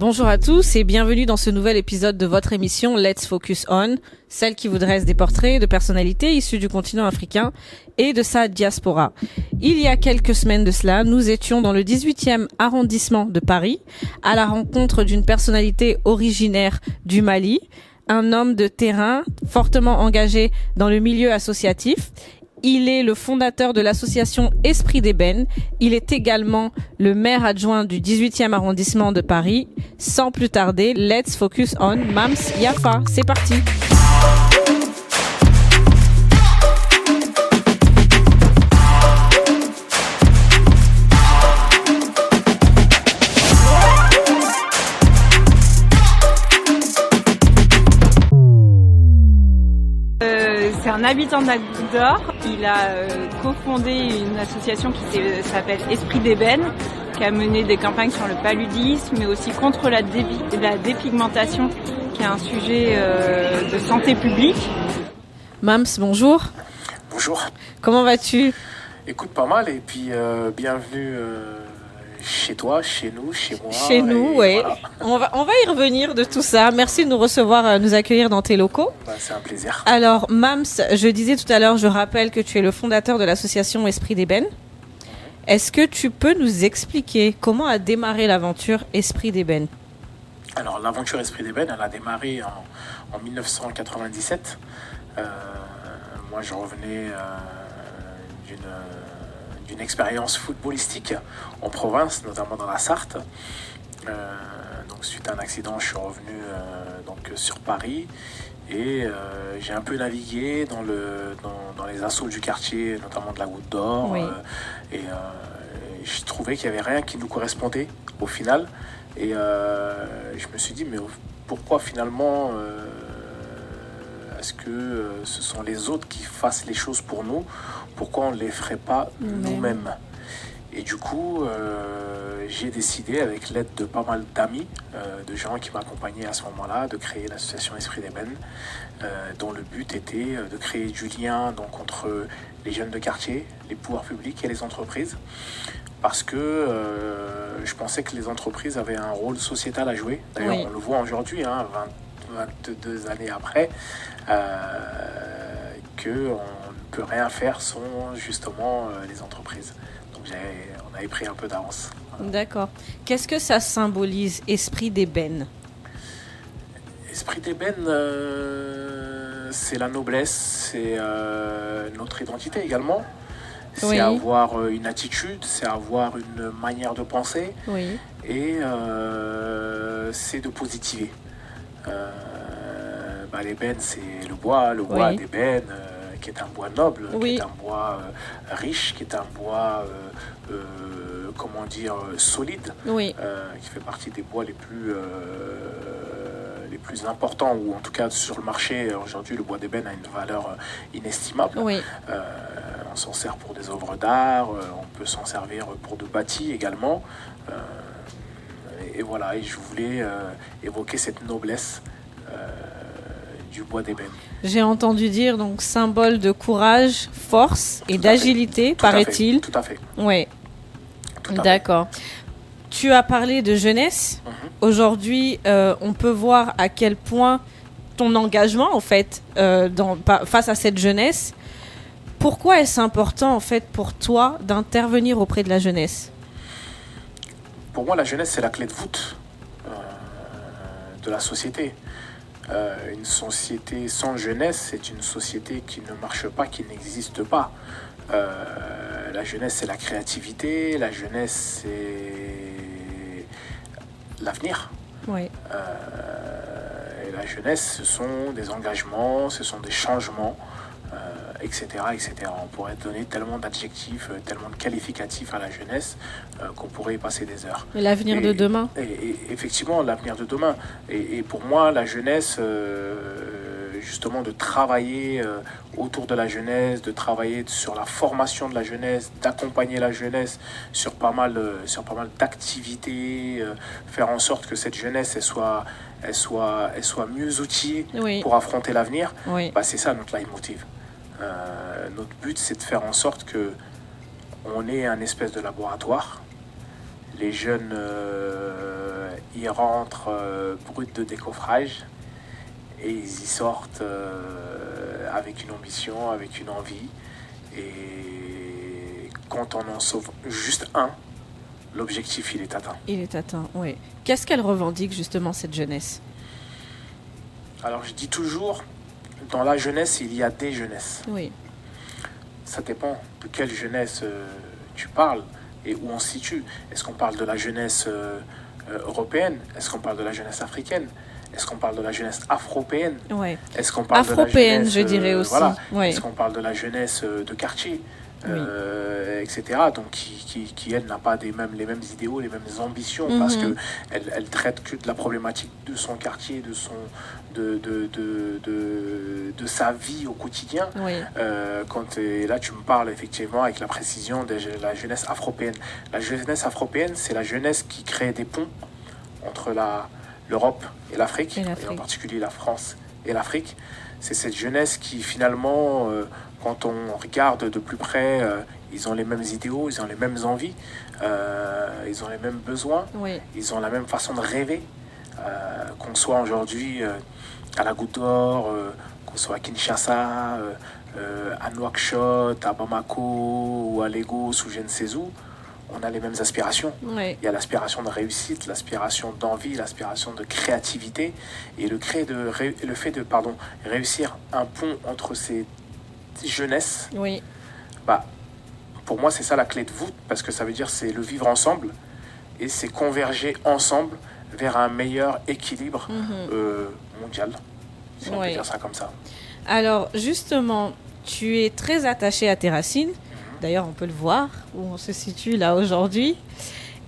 Bonjour à tous et bienvenue dans ce nouvel épisode de votre émission Let's Focus On, celle qui vous dresse des portraits de personnalités issues du continent africain et de sa diaspora. Il y a quelques semaines de cela, nous étions dans le 18e arrondissement de Paris à la rencontre d'une personnalité originaire du Mali, un homme de terrain fortement engagé dans le milieu associatif. Il est le fondateur de l'association Esprit d'Ébène. Il est également le maire adjoint du 18e arrondissement de Paris. Sans plus tarder, let's focus on Mams Yafa. C'est parti. C'est un habitant de la Goutte d'Or. Il a cofondé une association qui s'appelle Esprit d'Ébène, qui a mené des campagnes sur le paludisme, mais aussi contre la dépigmentation, qui est un sujet de santé publique. Mams, bonjour. Bonjour. Comment vas-tu ? Écoute, pas mal, et puis bienvenue chez toi, chez nous, chez moi. Chez nous, oui. Voilà. On va y revenir de tout ça. Merci de nous recevoir, nous accueillir dans tes locaux. C'est un plaisir. Alors, Mams, je disais tout à l'heure, je rappelle que tu es le fondateur de l'association Esprit d'Ébène. Est-ce que tu peux nous expliquer comment a démarré l'aventure Esprit d'Ébène ? Alors, l'aventure Esprit d'Ébène, elle a démarré en 1997. Moi, je revenais d'une expérience footballistique en province, notamment dans la Sarthe. Donc, suite à un accident, je suis revenu sur Paris et j'ai un peu navigué dans les assos du quartier, notamment de la Goutte d'Or. Oui. Et je trouvais qu'il n'y avait rien qui nous correspondait au final. Et je me suis dit, mais pourquoi finalement est-ce que ce sont les autres qui fassent les choses pour nous? Pourquoi on ne les ferait pas nous-mêmes? Et du coup, j'ai décidé, avec l'aide de pas mal d'amis, de gens qui m'accompagnaient à ce moment-là, de créer l'association Esprit d'Ébène, dont le but était de créer du lien donc, entre les jeunes de quartier, les pouvoirs publics et les entreprises. Parce que je pensais que les entreprises avaient un rôle sociétal à jouer. D'ailleurs, on le voit aujourd'hui, 22 années après, qu'on ne peut rien faire sans justement les entreprises. Donc on avait pris un peu d'avance. Voilà. D'accord. Qu'est-ce que ça symbolise, Esprit d'Ébène ? Esprit d'Ébène, c'est la noblesse, c'est notre identité également. C'est avoir une attitude, c'est avoir une manière de penser. Oui. Et c'est de positiver. L'ébène, c'est le bois d'ébène, qui est un bois noble, qui est un bois riche, qui est un bois, solide, qui fait partie des bois les plus importants, ou en tout cas sur le marché. Aujourd'hui, le bois d'ébène a une valeur inestimable. Oui. On s'en sert pour des œuvres d'art, on peut s'en servir pour de bâtis également. Et voilà, et je voulais évoquer cette noblesse du bois d'ébène. J'ai entendu dire donc symbole de courage, force et d'agilité, paraît-il. Tout à fait. Oui. D'accord. Tu as parlé de jeunesse. Aujourd'hui, on peut voir à quel point ton engagement, en fait, face à cette jeunesse. Pourquoi est-ce important, en fait, pour toi d'intervenir auprès de la jeunesse ? Pour moi, la jeunesse, c'est la clé de voûte de la société. Une société sans jeunesse, c'est une société qui ne marche pas, qui n'existe pas. La jeunesse, c'est la créativité. La jeunesse, c'est l'avenir. Oui. Et la jeunesse, ce sont des engagements, ce sont des changements, etc., etc. On pourrait donner tellement d'adjectifs, tellement de qualificatifs à la jeunesse qu'on pourrait y passer des heures. Et l'avenir de demain. Et effectivement, l'avenir de demain. Et pour moi, la jeunesse, justement, de travailler autour de la jeunesse, de travailler sur la formation de la jeunesse, d'accompagner la jeunesse sur pas mal d'activités, faire en sorte que cette jeunesse, elle soit mieux outillée pour affronter l'avenir. Oui. C'est ça notre leitmotiv. Notre but, c'est de faire en sorte que on ait un espèce de laboratoire. Les jeunes ils rentrent bruts de décoffrage et ils y sortent avec une ambition, avec une envie. Et quand on en sauve juste un, l'objectif, il est atteint. Il est atteint, oui. Qu'est-ce qu'elle revendique justement, cette jeunesse? Alors je dis toujours, dans la jeunesse, il y a des jeunesses. Oui, Ça dépend de quelle jeunesse tu parles et où on se situe. Est-ce qu'on parle de la jeunesse européenne? Est-ce qu'on parle de la jeunesse africaine? Est-ce qu'on parle de la jeunesse afro-européenne? ouais. Est-ce qu'on parle de la Afropéenne, jeunesse, je dirais aussi. voilà. Ouais. Est-ce qu'on parle de la jeunesse de quartier, etc. Donc qui elle n'a pas les mêmes idéaux, les mêmes ambitions, parce que elle traite que de la problématique de son quartier, de sa vie au quotidien. Oui, Et là tu me parles effectivement avec la précision de la jeunesse afro-européenne. La jeunesse afro-européenne, c'est la jeunesse qui crée des ponts entre l'Europe et l'Afrique, et en particulier la France et l'Afrique. C'est cette jeunesse qui finalement, quand on regarde de plus près, ils ont les mêmes idéaux, ils ont les mêmes envies, ils ont les mêmes besoins, oui, ils ont la même façon de rêver, qu'on soit aujourd'hui à la Goutte d'Or, qu'on soit à Kinshasa, à Nouakchott, à Bamako, ou à Lagos, ou je ne sais où. On a les mêmes aspirations. oui. Il y a l'aspiration de réussite, l'aspiration d'envie, l'aspiration de créativité et le fait de réussir un pont entre ces jeunesses. Oui, Bah, pour moi, c'est ça la clé de voûte, parce que ça veut dire c'est le vivre ensemble et c'est converger ensemble vers un meilleur équilibre mondial, si on peut Oui. dire ça comme ça. Alors, justement, tu es très attaché à tes racines. D'ailleurs, on peut le voir où on se situe là aujourd'hui.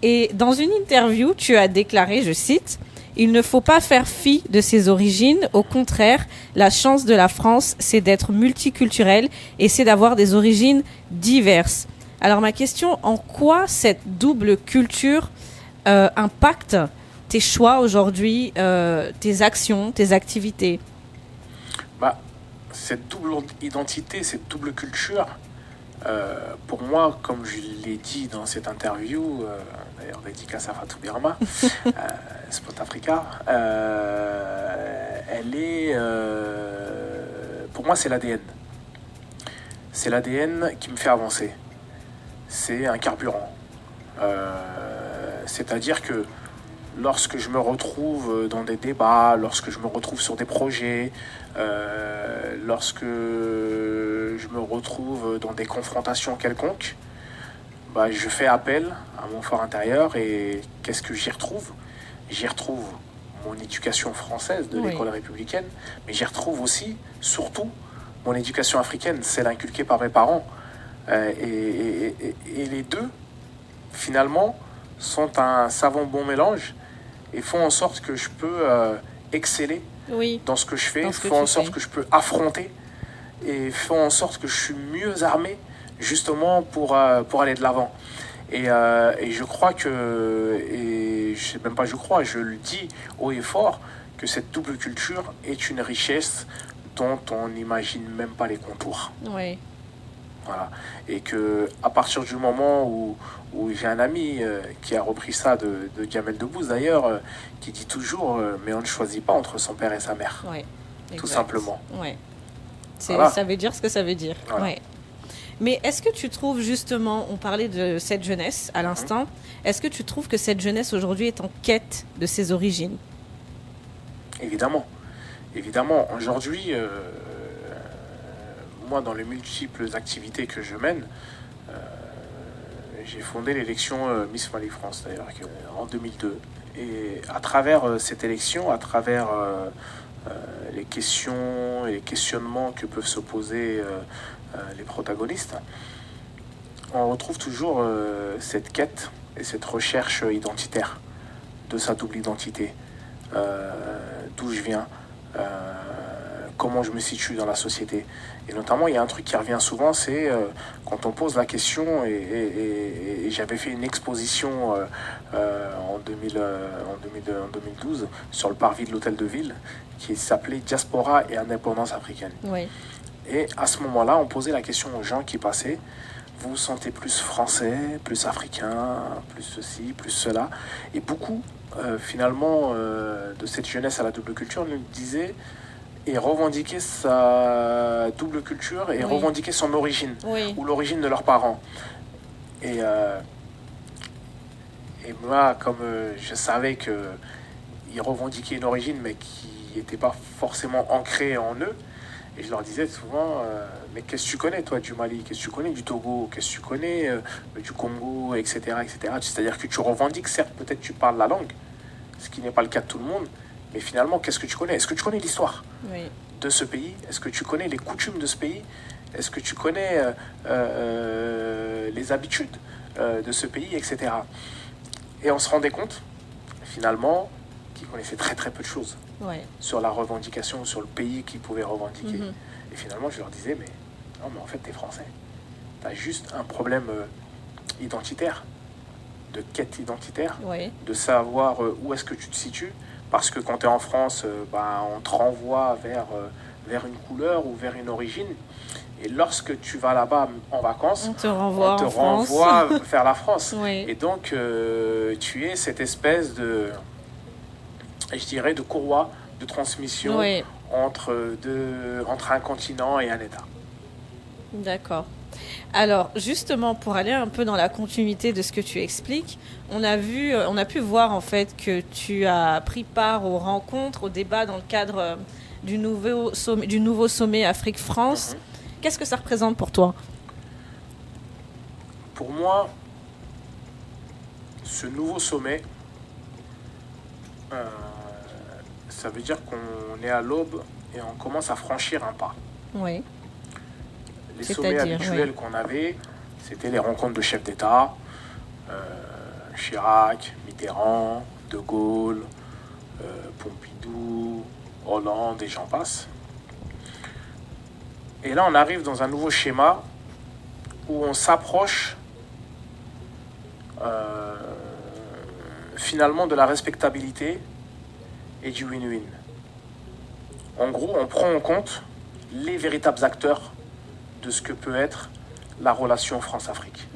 Et dans une interview, tu as déclaré, je cite, « Il ne faut pas faire fi de ses origines. Au contraire, la chance de la France, c'est d'être multiculturelle et c'est d'avoir des origines diverses. » Alors, ma question, en quoi cette double culture impacte tes choix aujourd'hui, tes actions, tes activités? Cette double identité, cette double culture, pour moi, comme je l'ai dit dans cette interview, d'ailleurs dédicace à Fatou Birma, Spot Africa, pour moi c'est l'ADN. C'est l'ADN qui me fait avancer. C'est un carburant. C'est-à-dire que lorsque je me retrouve dans des débats, lorsque je me retrouve sur des projets, lorsque je me retrouve dans des confrontations quelconques, je fais appel à mon fort intérieur et qu'est-ce que j'y retrouve? J'y retrouve mon éducation française de l'école républicaine, mais j'y retrouve aussi, surtout, mon éducation africaine, celle inculquée par mes parents. Et les deux, finalement, sont un savant bon mélange et font en sorte que je peux exceller dans ce que je fais, font en sorte que je peux affronter et font en sorte que je suis mieux armé justement pour aller de l'avant. Et je crois je le dis haut et fort, que cette double culture est une richesse dont on n'imagine même pas les contours. Oui. Voilà. Et que à partir du moment où j'ai un ami qui a repris ça de Jamel Debbouze d'ailleurs, qui dit toujours mais on ne choisit pas entre son père et sa mère. Ouais, tout simplement. Ouais. Voilà. Ça veut dire ce que ça veut dire. Voilà. Ouais. Mais est-ce que tu trouves justement, on parlait de cette jeunesse à l'instant, est-ce que tu trouves que cette jeunesse aujourd'hui est en quête de ses origines? Évidemment. Évidemment. Aujourd'hui, moi, dans les multiples activités que je mène, j'ai fondé l'élection Miss Mali France, d'ailleurs, en 2002. Et à travers cette élection, à travers les questions et les questionnements que peuvent se poser les protagonistes, on retrouve toujours cette quête et cette recherche identitaire de sa double identité. D'où je viens, comment je me situe dans la société. Et notamment, il y a un truc qui revient souvent, c'est quand on pose la question, et j'avais fait une exposition en 2012 sur le parvis de l'Hôtel de Ville, qui s'appelait Diaspora et indépendance africaine. Oui. Et à ce moment-là, on posait la question aux gens qui passaient, vous vous sentez plus français, plus africain, plus ceci, plus cela. Et beaucoup finalement de cette jeunesse à la double culture nous disait et revendiquer sa double culture et revendiquer son origine ou l'origine de leurs parents. Et moi, comme je savais qu'ils revendiquaient une origine mais qui n'était pas forcément ancrée en eux, et je leur disais souvent, mais qu'est-ce que tu connais toi du Mali, qu'est-ce que tu connais du Togo, qu'est-ce que tu connais du Congo, etc., etc. C'est-à-dire que tu revendiques, certes, peut-être tu parles la langue, ce qui n'est pas le cas de tout le monde, mais finalement, qu'est-ce que tu connais? Est-ce que tu connais l'histoire de ce pays? Est-ce que tu connais les coutumes de ce pays? Est-ce que tu connais les habitudes de ce pays, etc. Et on se rendait compte, finalement, qu'ils connaissaient très très peu de choses sur la revendication, sur le pays qu'ils pouvaient revendiquer. Et finalement, je leur disais, mais non, mais en fait, t'es français. T'as juste un problème identitaire, de quête identitaire, de savoir où est-ce que tu te situes. Parce que quand tu es en France, on te renvoie vers une couleur ou vers une origine. Et lorsque tu vas là-bas en vacances, on te renvoie vers la France. Et donc, tu es cette espèce de, je dirais, de courroie de transmission entre un continent et un État. D'accord. Alors, justement, pour aller un peu dans la continuité de ce que tu expliques, on a pu voir en fait que tu as pris part aux rencontres, aux débats dans le cadre du nouveau sommet Afrique-France. Qu'est-ce que ça représente pour toi? Pour moi, ce nouveau sommet, ça veut dire qu'on est à l'aube et on commence à franchir un pas. Les sommets habituels qu'on avait, c'était les rencontres de chefs d'État, Chirac, Mitterrand, De Gaulle, Pompidou, Hollande et j'en passe. Et là, on arrive dans un nouveau schéma où on s'approche finalement de la respectabilité et du win-win. En gros, on prend en compte les véritables acteurs de ce que peut être la relation France-Afrique.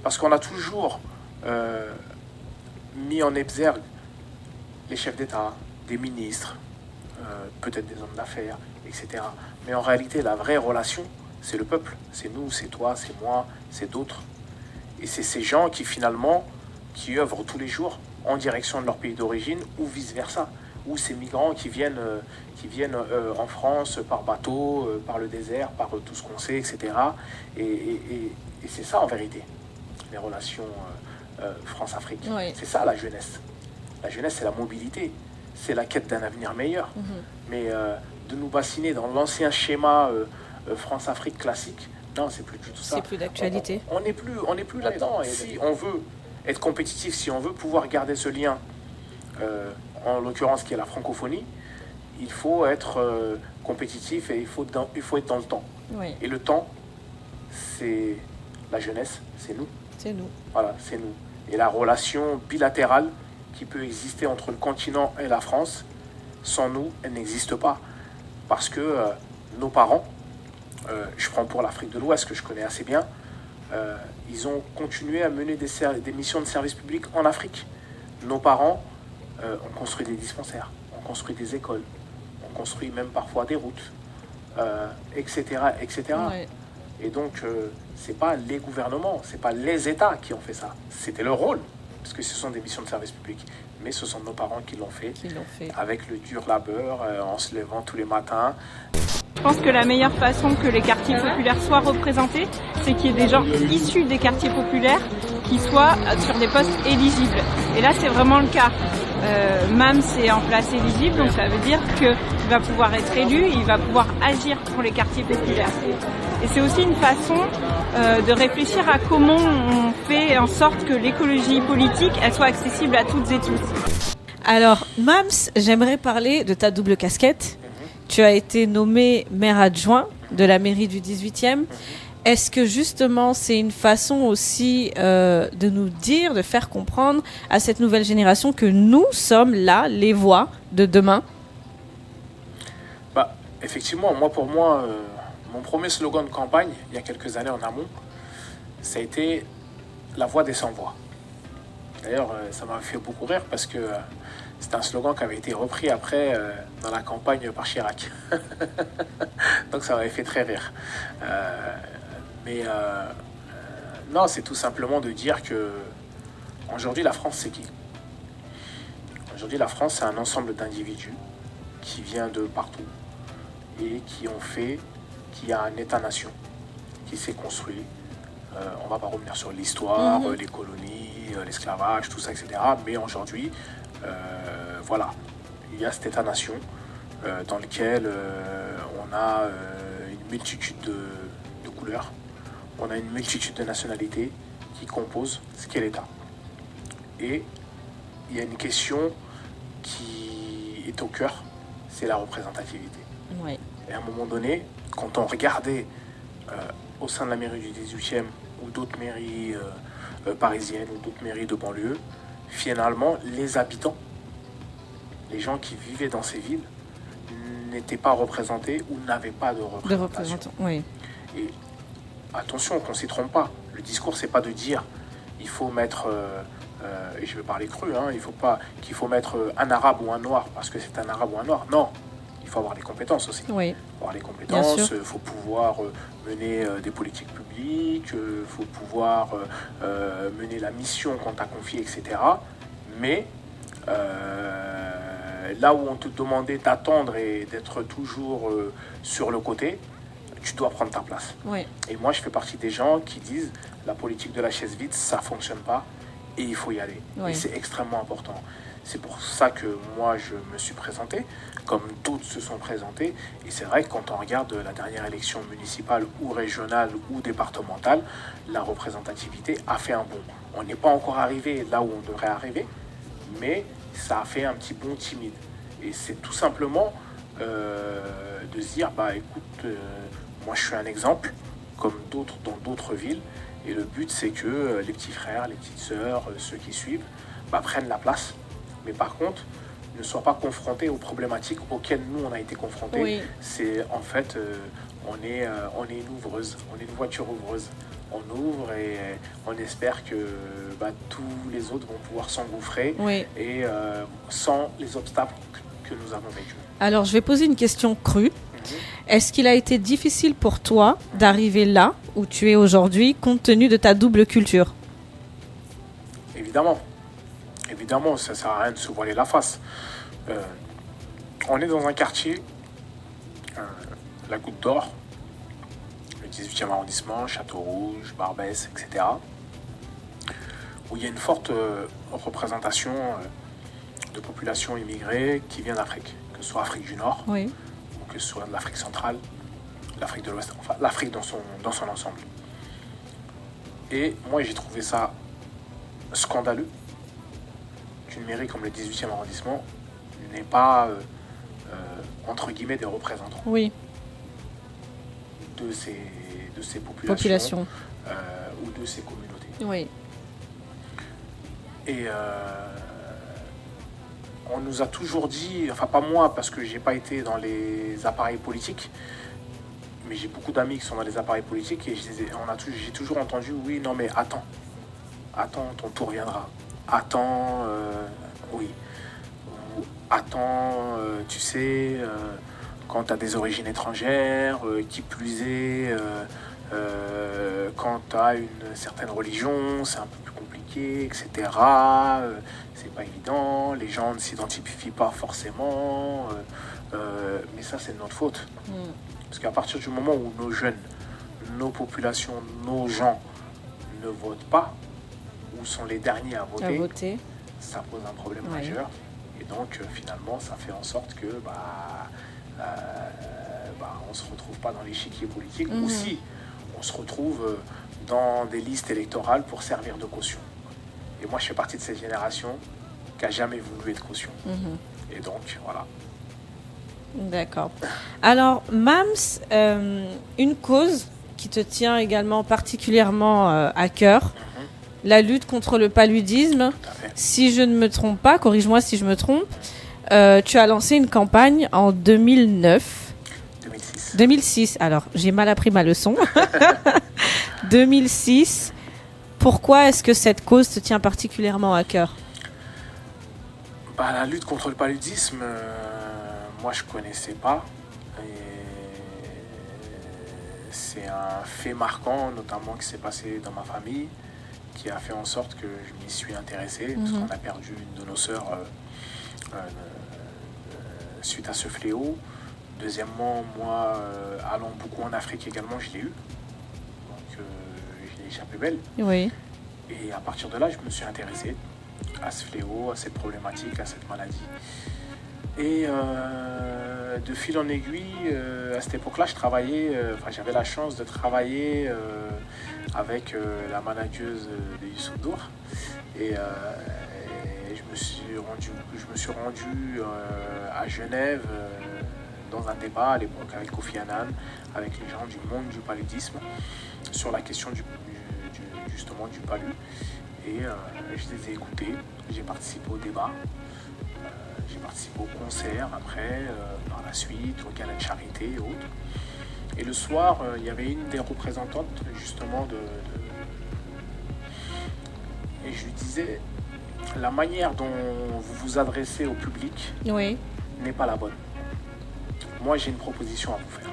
Parce qu'on a toujours mis en exergue les chefs d'État, des ministres, peut-être des hommes d'affaires, etc. Mais en réalité, la vraie relation, c'est le peuple. C'est nous, c'est toi, c'est moi, c'est d'autres. Et c'est ces gens qui œuvrent tous les jours en direction de leur pays d'origine ou vice-versa. Ou ces migrants qui viennent en France par bateau, par le désert, par tout ce qu'on sait, etc. Et c'est ça en vérité, les relations France-Afrique. C'est ça la jeunesse. La jeunesse, c'est la mobilité, c'est la quête d'un avenir meilleur. Mais de nous bassiner dans l'ancien schéma France-Afrique classique, non, c'est plus du tout ça. C'est plus d'actualité. On n'est plus là-dedans. Et si on veut être compétitif, si on veut pouvoir garder ce lien, en l'occurrence qui est la francophonie, il faut être compétitif et il faut être dans le temps. Et le temps, c'est la jeunesse, c'est nous. C'est nous. Voilà, c'est nous. Et la relation bilatérale qui peut exister entre le continent et la France, sans nous, elle n'existe pas. Parce que nos parents, je prends pour l'Afrique de l'Ouest, que je connais assez bien, ils ont continué à mener des missions de service public en Afrique. Nos parents ont construit des dispensaires, ont construit des écoles, ont construit même parfois des routes, etc. etc. Et donc, c'est pas les gouvernements, c'est pas les États qui ont fait ça. C'était leur rôle, parce que ce sont des missions de service public. Mais ce sont nos parents qui l'ont fait, avec le dur labeur, en se levant tous les matins. Je pense que la meilleure façon que les quartiers populaires soient représentés, c'est qu'il y ait des gens issus des quartiers populaires qui soient sur des postes éligibles. Et là, c'est vraiment le cas. MAMS est en place éligible, donc ça veut dire qu'il va pouvoir être élu, il va pouvoir agir pour les quartiers populaires. Et c'est aussi une façon de réfléchir à comment on fait en sorte que l'écologie politique, elle soit accessible à toutes et tous. Alors, MAMS, j'aimerais parler de ta double casquette. Tu as été nommé maire adjoint de la mairie du 18e. Est-ce que justement c'est une façon aussi de nous dire, de faire comprendre à cette nouvelle génération que nous sommes là, les voix de demain? Effectivement, pour moi, mon premier slogan de campagne, il y a quelques années en amont, ça a été la voix des sans-voix. D'ailleurs, ça m'a fait beaucoup rire parce que c'était un slogan qui avait été repris après dans la campagne par Chirac. Donc ça m'avait fait très rire. Mais non, c'est tout simplement de dire que aujourd'hui la France c'est qui? Aujourd'hui la France c'est un ensemble d'individus qui vient de partout et qui a un État-nation qui s'est construit. On va pas revenir sur l'histoire, les colonies, l'esclavage, tout ça, etc. Mais aujourd'hui, voilà, il y a cet État-nation dans lequel on a une multitude de couleurs, on a une multitude de nationalités qui composent ce qu'est l'État. Et il y a une question qui est au cœur, c'est la représentativité. Ouais. Et à un moment donné, quand on regardait au sein de la mairie du 18e ou d'autres mairies parisiennes ou d'autres mairies de banlieue, finalement, les habitants, les gens qui vivaient dans ces villes, n'étaient pas représentés ou n'avaient pas de représentation. Oui. Et attention, qu'on ne s'y trompe pas. Le discours, c'est pas de dire il faut mettre, et je vais parler cru, hein, qu'il faut mettre un arabe ou un noir parce que c'est un arabe ou un noir. Non, il faut avoir les compétences aussi. Oui. Il faut avoir les compétences, il faut pouvoir mener des politiques publiques, il faut pouvoir mener la mission qu'on t'a confiée, etc. Mais là où on te demandait d'attendre et d'être toujours sur le côté, tu dois prendre ta place. Oui. Et moi, je fais partie des gens qui disent la politique de la chaise vide, ça ne fonctionne pas et il faut y aller. Oui. Et c'est extrêmement important. C'est pour ça que moi, je me suis présenté, comme d'autres se sont présentés. Et c'est vrai que quand on regarde la dernière élection municipale ou régionale ou départementale, la représentativité a fait un bond. On n'est pas encore arrivé là où on devrait arriver, mais ça a fait un petit bond timide. Et c'est tout simplement de se dire, bah écoute, moi je suis un exemple, comme d'autres dans d'autres villes, et le but c'est que les petits frères, les petites sœurs, ceux qui suivent, prennent la place. Mais par contre, ne soient pas confrontés aux problématiques auxquelles nous on a été confrontés. Oui. C'est en fait, on est une ouvreuse, on est une voiture ouvreuse. On ouvre et on espère que tous les autres vont pouvoir s'engouffrer et sans les obstacles que nous avons vécus. Alors, je vais poser une question crue. Est-ce qu'il a été difficile pour toi d'arriver là où tu es aujourd'hui, compte tenu de ta double culture? Évidemment. Évidemment, ça ne sert à rien de se voiler la face. On est dans un quartier, la Goutte d'Or, le 18e arrondissement, Château-Rouge, Barbès, etc., où il y a une forte représentation de population immigrée qui vient d'Afrique, que ce soit Afrique du Nord, Oui. ou que ce soit de l'Afrique centrale, l'Afrique de l'Ouest, enfin l'Afrique dans son ensemble. Et moi, j'ai trouvé ça scandaleux qu'une mairie comme le 18e arrondissement n'ait pas, entre guillemets, des représentants Oui. de ces populations. Ou de ces communautés. Oui. Et on nous a toujours dit, enfin pas moi parce que j'ai pas été dans les appareils politiques, mais j'ai beaucoup d'amis qui sont dans les appareils politiques et j'ai toujours entendu oui, non mais attends, ton tour viendra. Attends, oui. Ou attends, tu sais, quand tu as des origines étrangères, qui plus est, quand tu as une certaine religion, c'est un peu plus compliqué, etc. C'est pas évident, les gens ne s'identifient pas forcément, mais ça c'est de notre faute. Parce qu'à partir du moment où nos jeunes, nos populations, nos gens ne votent pas, ou sont les derniers à voter, ça pose un problème majeur. Et donc finalement ça fait en sorte que on se retrouve pas dans l'échiquier politique, ou si on se retrouve dans des listes électorales pour servir de caution. Et moi je fais partie de cette génération qui a jamais voulu être caution. Et donc voilà. D'accord. Alors Mams, une cause qui te tient également particulièrement à cœur, la lutte contre le paludisme. Si je ne me trompe pas, corrige-moi si je me trompe, tu as lancé une campagne en 2006. Alors, j'ai mal appris ma leçon. 2006 Pourquoi est-ce que cette cause te tient particulièrement à cœur? La lutte contre le paludisme, moi je connaissais pas. Et c'est un fait marquant, notamment qui s'est passé dans ma famille, qui a fait en sorte que je m'y suis intéressé, parce qu'on a perdu une de nos sœurs suite à ce fléau. Deuxièmement, moi, allant beaucoup en Afrique également, je l'ai eu. Donc, je l'ai échappé belle. Oui. Et à partir de là, je me suis intéressé à ce fléau, à cette problématique, à cette maladie. Et de fil en aiguille, à cette époque-là, j'avais la chance de travailler avec la manageuse de Youssou N'Dour. Et je me suis rendu à Genève dans un débat à l'époque avec Kofi Annan, avec les gens du monde du paludisme, sur la question justement du palu. Et je les ai écoutés, j'ai participé au débat, j'ai participé au concert après, par la suite, au gala de charité et autres. Et le soir, il y avait une des représentantes justement et je lui disais, la manière dont vous vous adressez au public n'est pas la bonne. Moi, j'ai une proposition à vous faire.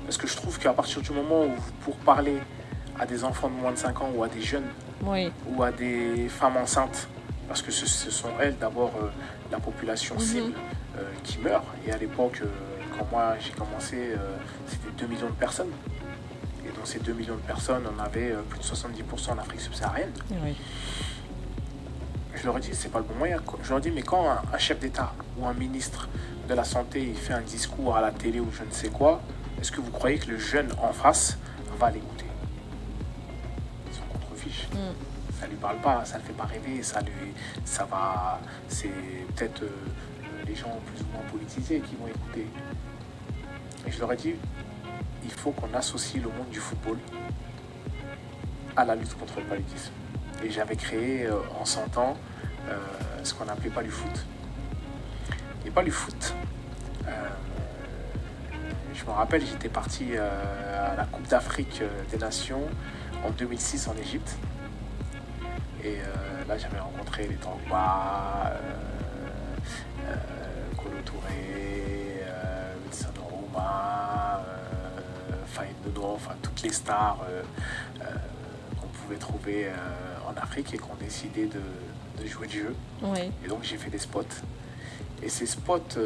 Parce que je trouve qu'à partir du moment où, pour parler à des enfants de moins de 5 ans ou à des jeunes, ou à des femmes enceintes, parce que ce sont elles d'abord la population cible qui meurt. Et à l'époque, quand moi j'ai commencé, c'était 2 millions de personnes. Et dans ces 2 millions de personnes, on avait plus de 70% en Afrique subsaharienne. Je leur ai dit, c'est pas le bon moyen. Je leur ai dit, mais quand un chef d'État ou un ministre de la Santé il fait un discours à la télé ou je ne sais quoi, est-ce que vous croyez que le jeune en face va l'écouter? Ils s'en contrefichent. Ça lui parle pas, ça le fait pas rêver, c'est peut-être les gens plus ou moins politisés qui vont écouter. Et je leur ai dit, il faut qu'on associe le monde du football à la lutte contre le paludisme. Et j'avais créé en 100 ans ce qu'on appelait Palu-Foot. Et Palu-Foot, je me rappelle, j'étais parti à la Coupe d'Afrique des Nations en 2006 en Égypte. Et là, j'avais rencontré les Drogba, Kolo Touré, Wilson Oruma, Faïd Nono, enfin toutes les stars qu'on pouvait trouver en Afrique et qui ont décidé de jouer le jeu. Et donc, j'ai fait des spots. Et ces spots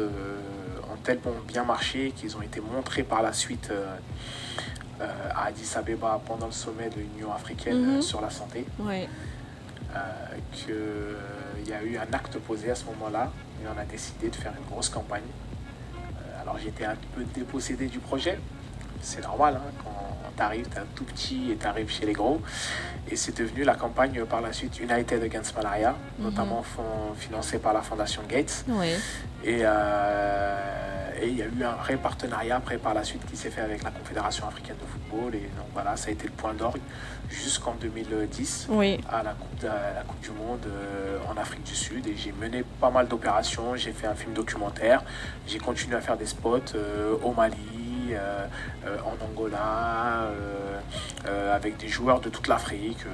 ont tellement bien marché qu'ils ont été montrés par la suite à Addis Abeba pendant le sommet de l'Union africaine sur la santé. Qu'il y a eu un acte posé à ce moment-là et on a décidé de faire une grosse campagne. Alors j'étais un peu dépossédé du projet, c'est normal, hein, quand t'arrives, t'es un tout petit et t'arrives chez les gros. Et c'est devenu la campagne par la suite United Against Malaria, notamment financée par la Fondation Gates. Et il y a eu un vrai partenariat après par la suite qui s'est fait avec la Confédération africaine de football. Et donc voilà, ça a été le point d'orgue jusqu'en 2010 à la Coupe du Monde en Afrique du Sud. Et j'ai mené pas mal d'opérations, j'ai fait un film documentaire, j'ai continué à faire des spots au Mali, en Angola, avec des joueurs de toute l'Afrique,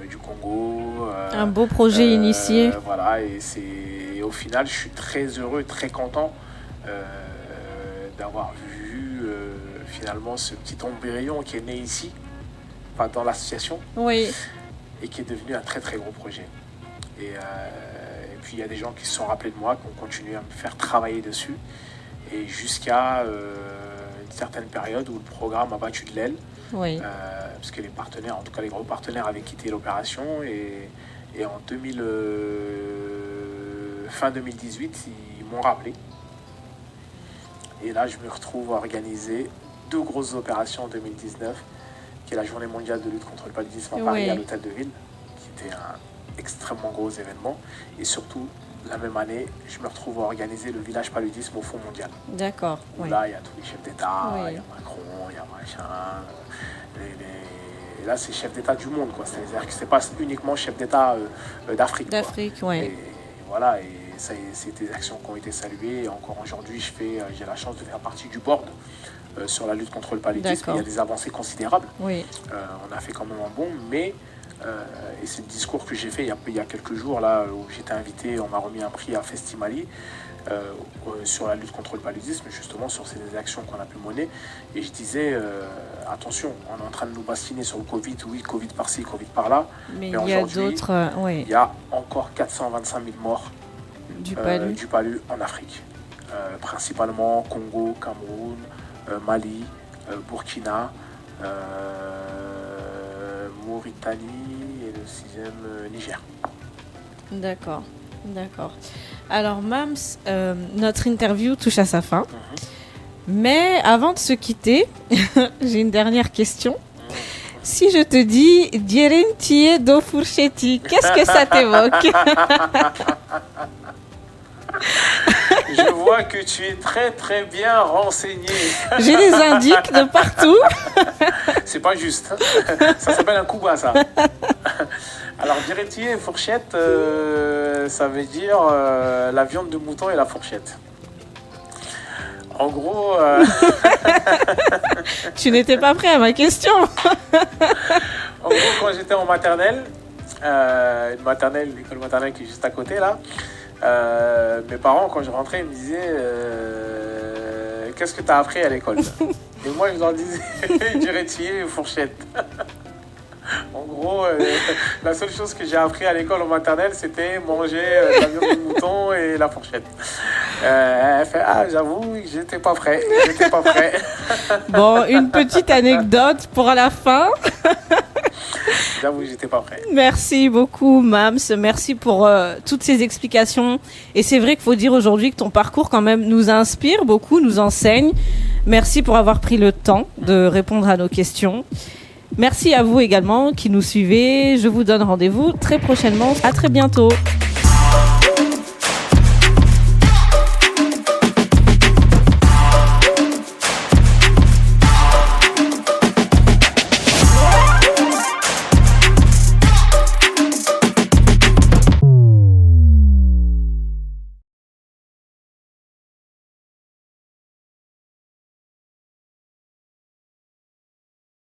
du Congo. Un beau projet initié. Voilà, et au final, je suis très heureux, très content d'avoir vu finalement ce petit embryon qui est né ici, dans l'association, et qui est devenu un très très gros projet. Et puis il y a des gens qui se sont rappelés de moi, qui ont continué à me faire travailler dessus, et jusqu'à une certaine période où le programme a battu de l'aile, parce que les partenaires, en tout cas les gros partenaires, avaient quitté l'opération, et en fin 2018, ils m'ont rappelé. Et là, je me retrouve à organiser 2 grosses opérations en 2019, qui est la Journée mondiale de lutte contre le paludisme à Paris, à l'Hôtel de Ville, qui était un extrêmement gros événement. Et surtout, la même année, je me retrouve à organiser le village paludisme au Fonds mondial. D'accord. Là, il y a tous les chefs d'État, il y a Macron, il y a machin. Et là, c'est chef d'État du monde, quoi. C'est-à-dire que c'est pas uniquement chef d'État d'Afrique. Et voilà, et ça, c'est des actions qui ont été saluées. Et encore aujourd'hui, j'ai la chance de faire partie du board sur la lutte contre le paludisme. Il y a des avancées considérables. On a fait quand même un bond, mais Et c'est le discours que j'ai fait il y a quelques jours, là, où j'étais invité, on m'a remis un prix à Festimali sur la lutte contre le paludisme, justement sur ces actions qu'on a pu mener. Et je disais, attention, on est en train de nous bassiner sur le Covid, oui, Covid par-ci, Covid par-là. Mais il y a d'autres... Il y a encore 425 000 morts du palu en Afrique. Principalement Congo, Cameroun, Mali, Burkina, Mauritanie et le 6e Niger. D'accord. Alors Mams, notre interview touche à sa fin. Mais avant de se quitter, j'ai une dernière question. Si je te dis Dierentie do Fourchetti, qu'est-ce que ça t'évoque? Je vois que tu es très très bien renseigné. J'ai des indices de partout. C'est pas juste. Ça s'appelle un kuba, ça. Alors, Dierentie et fourchette, ça veut dire la viande de mouton et la fourchette. En gros... Tu n'étais pas prêt à ma question. En gros, quand j'étais en maternelle, l'école maternelle qui est juste à côté, là, mes parents, quand je rentrais, ils me disaient qu'est-ce que tu as appris à l'école? Et moi, je leur disais Dierentie et fourchette. En gros, la seule chose que j'ai appris à l'école en maternelle, c'était manger la viande de mouton et la fourchette. Elle fait j'avoue, j'étais pas prêt. Bon, une petite anecdote pour la fin. J'avoue, j'étais pas prêt. Merci beaucoup, Mams. Merci pour toutes ces explications. Et c'est vrai qu'il faut dire aujourd'hui que ton parcours quand même nous inspire beaucoup, nous enseigne. Merci pour avoir pris le temps de répondre à nos questions. Merci à vous également qui nous suivez. Je vous donne rendez-vous très prochainement. À très bientôt.